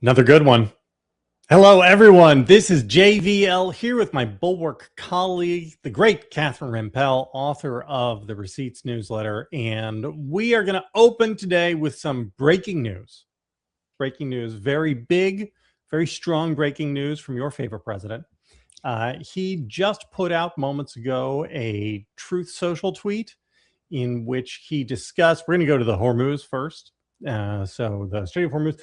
Another good one. Hello, everyone. This is JVL here with my Bulwark colleague, the great Catherine Rampell, author of the Receipts newsletter. And we are going to open today with some breaking news. Breaking news, very big, very strong breaking news from your favorite president. He just put out moments ago a Truth Social tweet in which he discussed, we're going to go to the Hormuz first. So the Strait of Hormuz.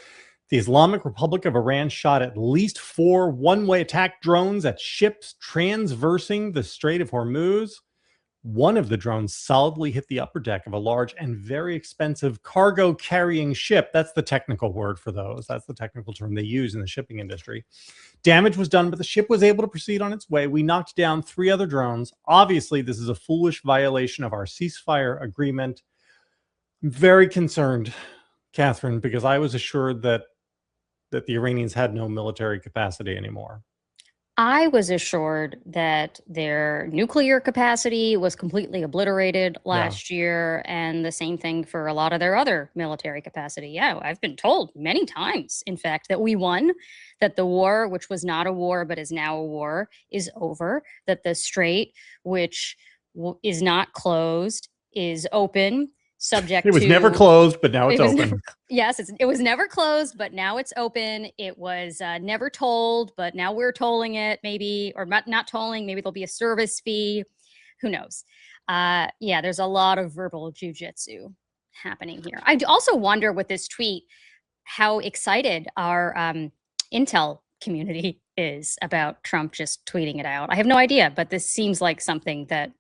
The Islamic Republic of Iran shot at least 4 one-way attack drones at ships transversing the Strait of Hormuz. One of the drones solidly hit the upper deck of a large and very expensive cargo carrying ship. That's the technical word for those. That's the technical term they use in the shipping industry. Damage was done, but the ship was able to proceed on its way. We knocked down 3 other drones. Obviously, this is a foolish violation of our ceasefire agreement. I'm very concerned, Catherine, because I was assured that the Iranians had no military capacity anymore. I was assured that their nuclear capacity was completely obliterated last year, and the same thing for a lot of their other military capacity. Yeah, I've been told many times, in fact, that we won, that the war, which was not a war but is now a war, is over, that the strait, which is not closed, is open, subject It was to never closed, but now it's it was open. never, yes, it was never closed, but now it's open. It was never tolled, but now we're tolling it, maybe, or not tolling. Maybe there'll be a service fee. Who knows? Yeah, there's a lot of verbal jujitsu happening here. I also wonder with this tweet how excited our intel community is about Trump just tweeting it out. I have no idea, but this seems like something that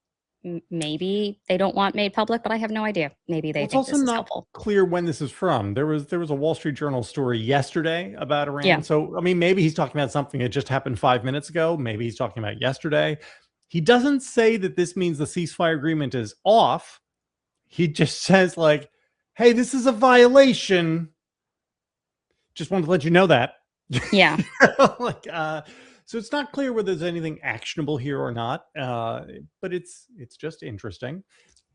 maybe they don't want made public, but I have no idea. Maybe they Well, it's think also this is not helpful. clear when this is from. There was a Wall Street Journal story yesterday about Yeah. Iran. So, I mean, maybe he's talking about something that just happened 5 minutes ago. Maybe he's talking about yesterday. He doesn't say that this means the ceasefire agreement is off. He just says, like, hey, this is a violation. Just wanted to let you know that. Yeah. like, so it's not clear whether there's anything actionable here or not, but it's just interesting.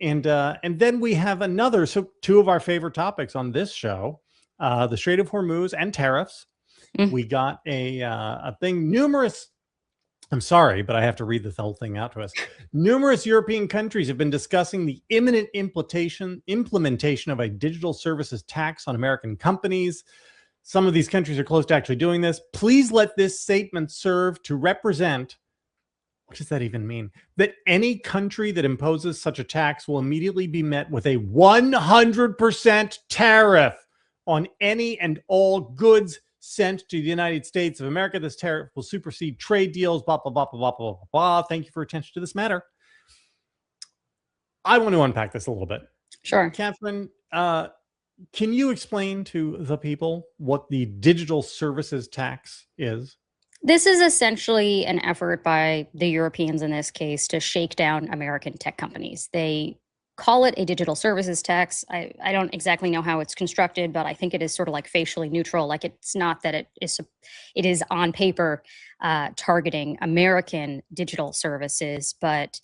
And then we have another. So 2 of our favorite topics on this show, the Strait of Hormuz and tariffs. We got a thing. I'm sorry, but I have to read the whole thing out to us. Numerous European countries have been discussing the imminent implementation of a digital services tax on American companies. Some of these countries are close to actually doing this. Please let this statement serve to represent, what does that even mean? That any country that imposes such a tax will immediately be met with a 100% tariff on any and all goods sent to the United States of America. This tariff will supersede trade deals, blah, blah, blah, blah, blah, blah, blah, blah. Thank you for attention to this matter. I want to unpack this a little bit. Sure. Catherine, can you explain to the people what the digital services tax is? This is essentially an effort by the Europeans in this case to shake down American tech companies. They call it a digital services tax. I don't exactly know how it's constructed, but I think it is sort of like facially neutral. Like it's not that it is on paper targeting American digital services, but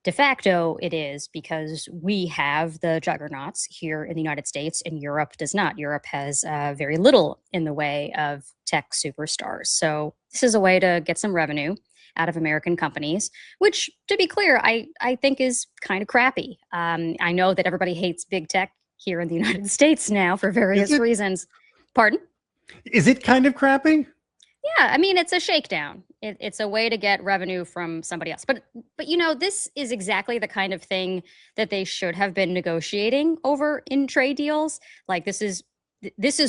de facto, it is because we have the juggernauts here in the United States and Europe does not. Europe has very little in the way of tech superstars. So this is a way to get some revenue out of American companies, which, to be clear, I think is kind of crappy. I know that everybody hates big tech here in the United States now for various reasons. Pardon? Is it kind of crappy? Yeah, I mean, it's a shakedown. It's a way to get revenue from somebody else. But you know, this is exactly the kind of thing that they should have been negotiating over in trade deals. Like this is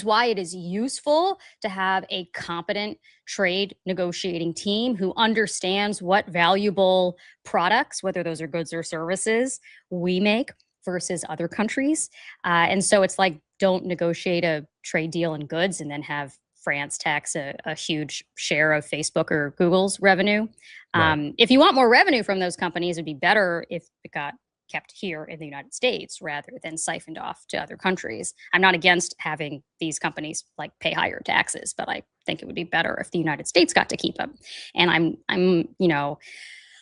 why it is useful to have a competent trade negotiating team who understands what valuable products, whether those are goods or services, we make versus other countries. And so it's like, don't negotiate a trade deal in goods and then have France tax a huge share of Facebook or Google's revenue. Right. If you want more revenue from those companies, it'd be better if it got kept here in the United States rather than siphoned off to other countries. I'm not against having these companies like pay higher taxes, but I think it would be better if the United States got to keep them. And I'm you know,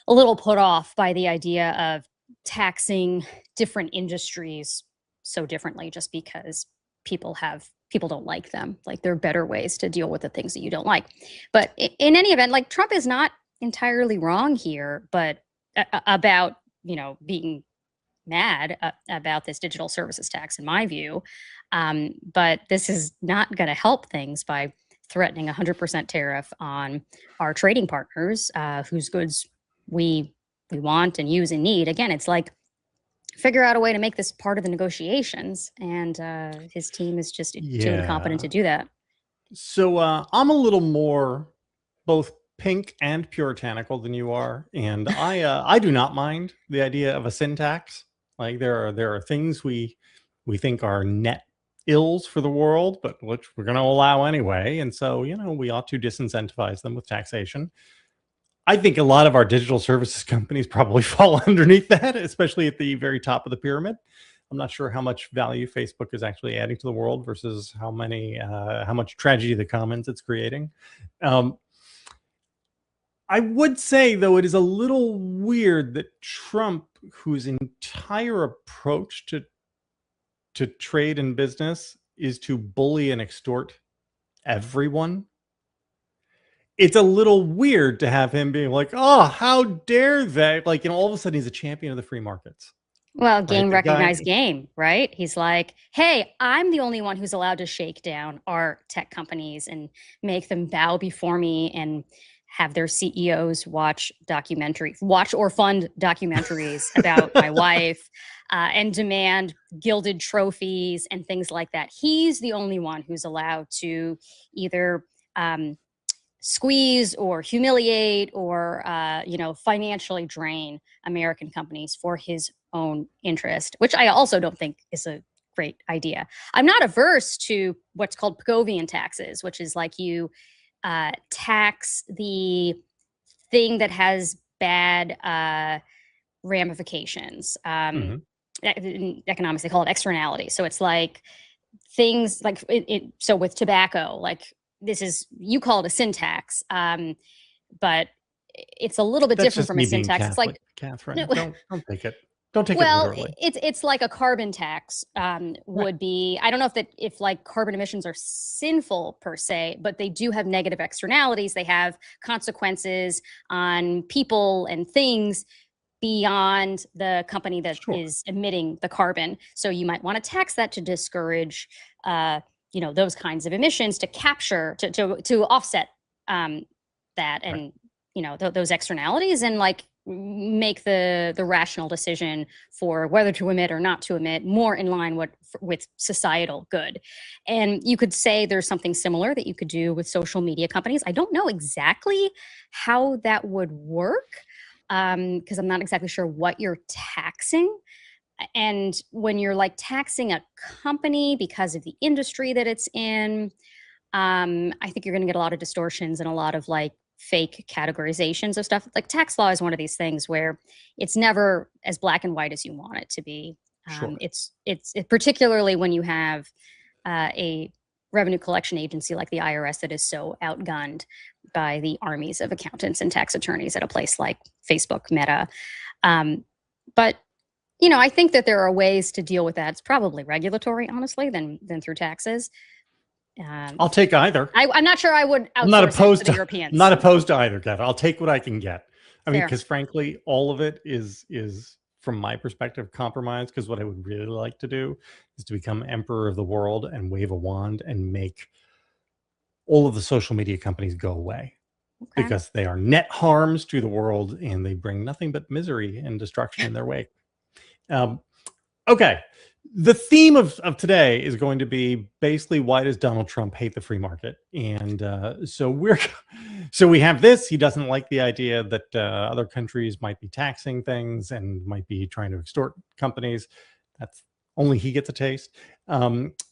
a little put off by the idea of taxing different industries so differently just because people have people don't like them. Like there are better ways to deal with the things that you don't like. But in any event, like Trump is not entirely wrong here, but about, being mad about this digital services tax, in my view. But this is not going to help things by threatening 100% tariff on our trading partners, whose goods we want and use and need. Again, it's like figure out a way to make this part of the negotiations, and his team is just too incompetent to Yeah. do that. So I'm a little more both pink and puritanical than you are, and I do not mind the idea of a sin tax. Like there are things we think are net ills for the world, but which we're going to allow anyway, and so we ought to disincentivize them with taxation. I think a lot of our digital services companies probably fall underneath that, especially at the very top of the pyramid. I'm not sure how much value Facebook is actually adding to the world versus how much tragedy of the commons it's creating. Um, I would say, though, it is a little weird that Trump, whose entire approach to trade and business is to bully and extort everyone, it's a little weird to have him being like, "Oh, how dare they!" Like, all of a sudden, he's a champion of the free markets, Well, right? game The guy, recognized game, right? He's like, hey, I'm the only one who's allowed to shake down our tech companies and make them bow before me and have their CEOs watch or fund documentaries about my wife, and demand gilded trophies and things like that. He's the only one who's allowed to either um, squeeze or humiliate or financially drain American companies for his own interest, which I also don't think is a great idea. I'm not averse to what's called Pigovian taxes, which is like you tax the thing that has bad ramifications. Mhm. In economics, they call it externality. So it's like things like so with tobacco, like this is, you call it a sin tax, but it's a little bit That's different just from a me sin being tax. It's Catholic, like Catherine. no, Don't take it well, literally. it's like a carbon tax Right. would be. I don't know if like carbon emissions are sinful per se, but they do have negative externalities. They have consequences on people and things beyond the company that Sure. is emitting the carbon. So you might want to tax that to discourage, those kinds of emissions, to capture, to offset that, Right. and those externalities, and like make the rational decision for whether to emit or not to emit more in line with societal good. And you could say there's something similar that you could do with social media companies. I don't know exactly how that would work, because I'm not exactly sure what you're taxing. And when you're like taxing a company because of the industry that it's in, I think you're going to get a lot of distortions and a lot of like fake categorizations of stuff. Like tax law is one of these things where it's never as black and white as you want it to be. Sure. Particularly when you have a revenue collection agency like the IRS that is so outgunned by the armies of accountants and tax attorneys at a place like Facebook, Meta. But I think that there are ways to deal with that. It's probably regulatory, honestly, than through taxes. I'll take either. I'm not sure I would I'm not outsource it to opposed the to I'm not Europeans. opposed to either, Kev. I'll take what I can get. I mean, Fair. because frankly, all of it is from my perspective compromise. Because what I would really like to do is to become emperor of the world and wave a wand and make all of the social media companies go away, Okay. because they are net harms to the world and they bring nothing but misery and destruction in their wake. Um, okay. The theme of today is going to be basically, why does Donald Trump hate the free market? And so we have this. He doesn't like the idea that other countries might be taxing things and might be trying to extort companies. That's only he gets a taste.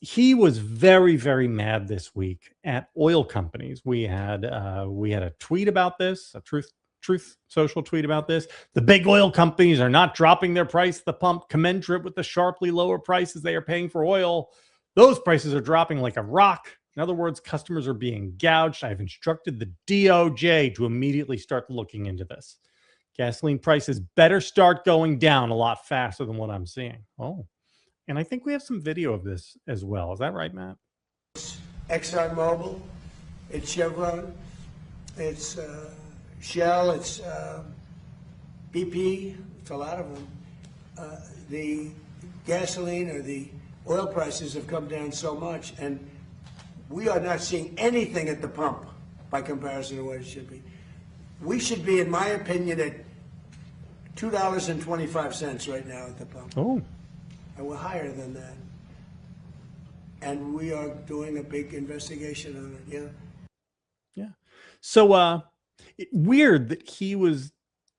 He was very, very mad this week at oil companies. We had a tweet about this, a Truth Social tweet about this. The big oil companies are not dropping their price at the pump commensurate with the sharply lower prices they are paying for oil. Those prices are dropping like a rock. In other words, customers are being gouged. I've instructed the DOJ to immediately start looking into this. Gasoline prices better start going down a lot faster than what I'm seeing. Oh, and I think we have some video of this as well. Is that right, Matt? ExxonMobil, it's Chevron, it's Shell, it's BP, it's a lot of them. The gasoline or the oil prices have come down so much, and we are not seeing anything at the pump by comparison to what it should be. We should be, in my opinion, at $2.25 right now at the pump. Oh. And we're higher than that. And we are doing a big investigation on it, yeah. Yeah. So weird that he was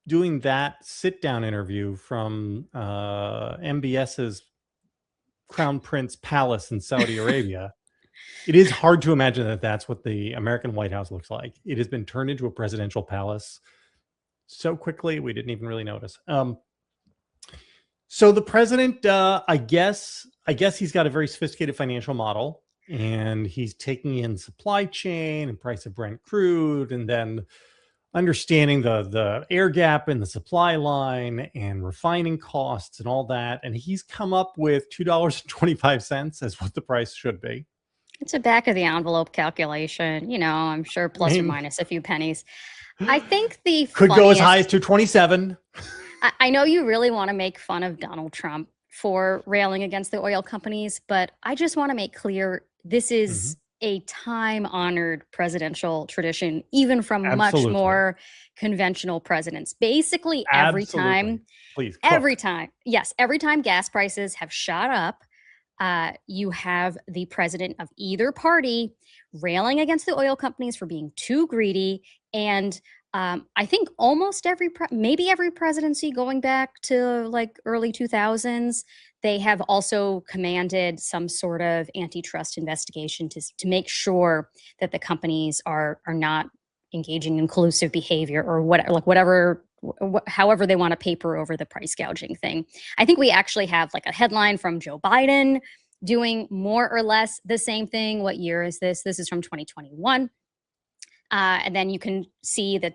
doing that sit-down interview from MBS's Crown Prince Palace in Saudi Arabia. It is hard to imagine that that's what the American White House looks like. It has been turned into a presidential palace so quickly we didn't even really notice. So the president, I guess he's got a very sophisticated financial model, and he's taking in supply chain and price of Brent crude, and then understanding the air gap in the supply line and refining costs and all that. And he's come up with $2.25 as what the price should be. It's a back of the envelope calculation, you know, I'm sure plus or minus a few pennies. I think the could go as high as 227. I know you really want to make fun of Donald Trump for railing against the oil companies, but I just want to make clear this is a time-honored presidential tradition, even from much more conventional presidents. Basically, every time gas prices have shot up, you have the president of either party railing against the oil companies for being too greedy. And I think almost maybe every presidency going back to like early 2000s, they have also commanded some sort of antitrust investigation to make sure that the companies are not engaging in collusive behavior or however they want to paper over the price gouging thing. I think we actually have like a headline from Joe Biden doing more or less the same thing. What year is this? This is from 2021. And then you can see that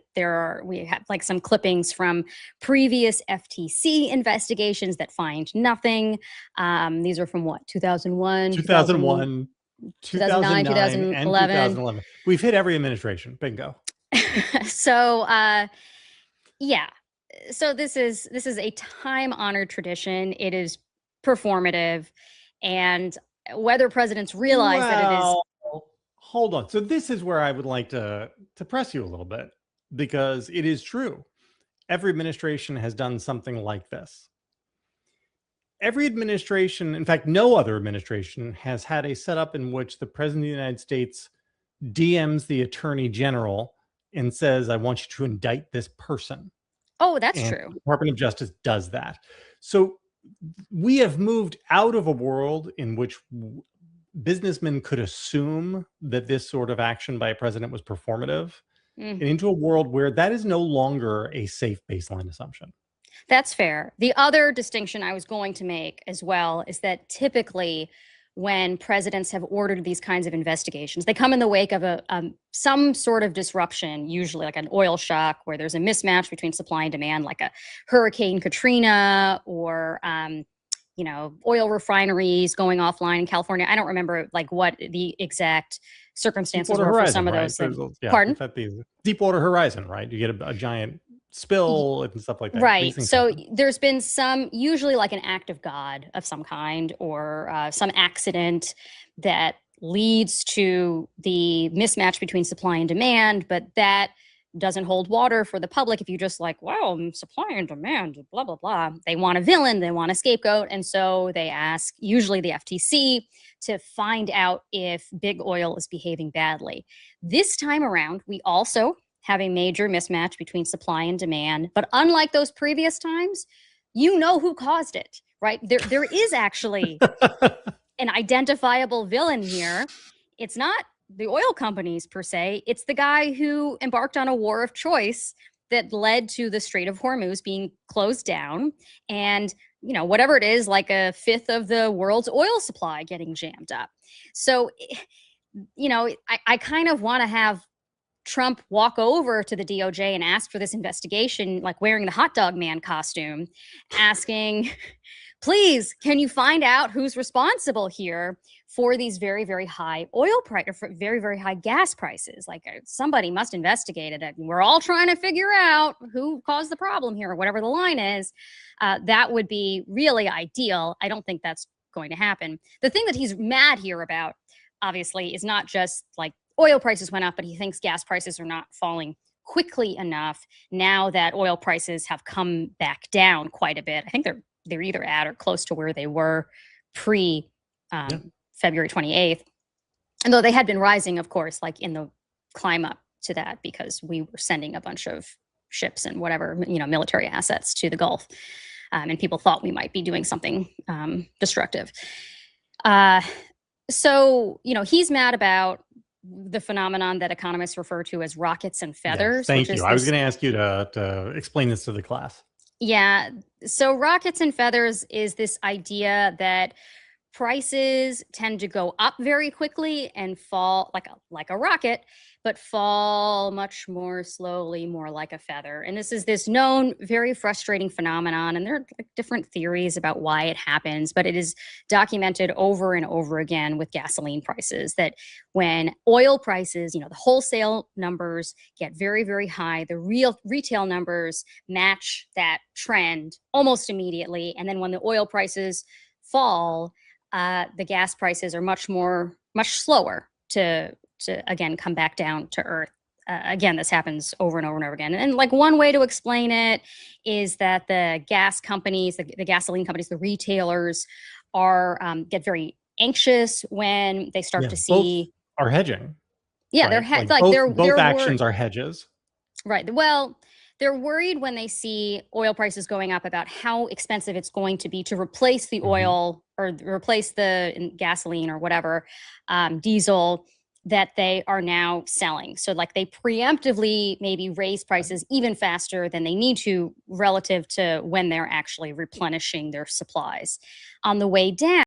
we have like some clippings from previous FTC investigations that find nothing. These are from what, 2001, 2009, 2011. And 2011. We've hit every administration. Bingo. So, yeah. So this is a time-honored tradition. It is performative, and whether presidents realize that it is. Hold on. So this is where I would like to press you a little bit, because it is true. Every administration has done something like this. Every administration, in fact, no other administration has had a setup in which the president of the United States DMs the attorney general and says, I want you to indict this person. Oh, that's true. The Department of Justice does that. So we have moved out of a world in which businessmen could assume that this sort of action by a president was performative, and into a world where that is no longer a safe baseline assumption. That's fair. The other distinction I was going to make as well is that typically when presidents have ordered these kinds of investigations, they come in the wake of some sort of disruption, usually like an oil shock where there's a mismatch between supply and demand, like a Hurricane Katrina or oil refineries going offline in California. I don't remember like what the exact circumstances were for some of those. Pardon? Deepwater Horizon, right? You get a giant spill and stuff like that. Right. So there's been usually like an act of God of some kind, or some accident that leads to the mismatch between supply and demand, but that doesn't hold water for the public if you just like, wow, supply and demand, blah, blah, blah. They want a villain, they want a scapegoat. And so they ask, usually the FTC, to find out if big oil is behaving badly. This time around, we also have a major mismatch between supply and demand. But unlike those previous times, you know who caused it, right? There is actually an identifiable villain here. It's not the oil companies per se, it's the guy who embarked on a war of choice that led to the Strait of Hormuz being closed down, and whatever it is, like a fifth of the world's oil supply getting jammed up. So, I kind of want to have Trump walk over to the DOJ and ask for this investigation, like wearing the hot dog man costume, asking please, can you find out who's responsible here for these very, very high oil price, or for very, very high gas prices? Like, somebody must investigate it. We're all trying to figure out who caused the problem here, or whatever the line is. That would be really ideal. I don't think that's going to happen. The thing that he's mad here about, obviously, is not just like oil prices went up, but he thinks gas prices are not falling quickly enough now that oil prices have come back down quite a bit. I think they're either at or close to where they were pre February 28th. And though they had been rising, of course, like in the climb up to that, because we were sending a bunch of ships and whatever, military assets to the Gulf. And people thought we might be doing something destructive. So, he's mad about the phenomenon that economists refer to as rockets and feathers. Yes, thank you. I was going to ask you to explain this to the class. Yeah. So rockets and feathers is this idea that prices tend to go up very quickly and fall like a rocket, but fall much more slowly, more like a feather. And this is this known, very frustrating phenomenon. And there are different theories about why it happens, but it is documented over and over again with gasoline prices, that when oil prices, the wholesale numbers get very, very high, the real retail numbers match that trend almost immediately. And then when the oil prices fall, the gas prices are much slower to again come back down to earth. Again, this happens over and over and over again. And like one way to explain it is that the gas companies, the gasoline companies, the retailers get very anxious when they start to see both are hedging. Yeah, right? they're both actions are hedges. Right. Well, they're worried when they see oil prices going up about how expensive it's going to be to replace the oil or replace the gasoline or whatever, diesel that they are now selling. So like they preemptively maybe raise prices even faster than they need to relative to when they're actually replenishing their supplies. On the way down,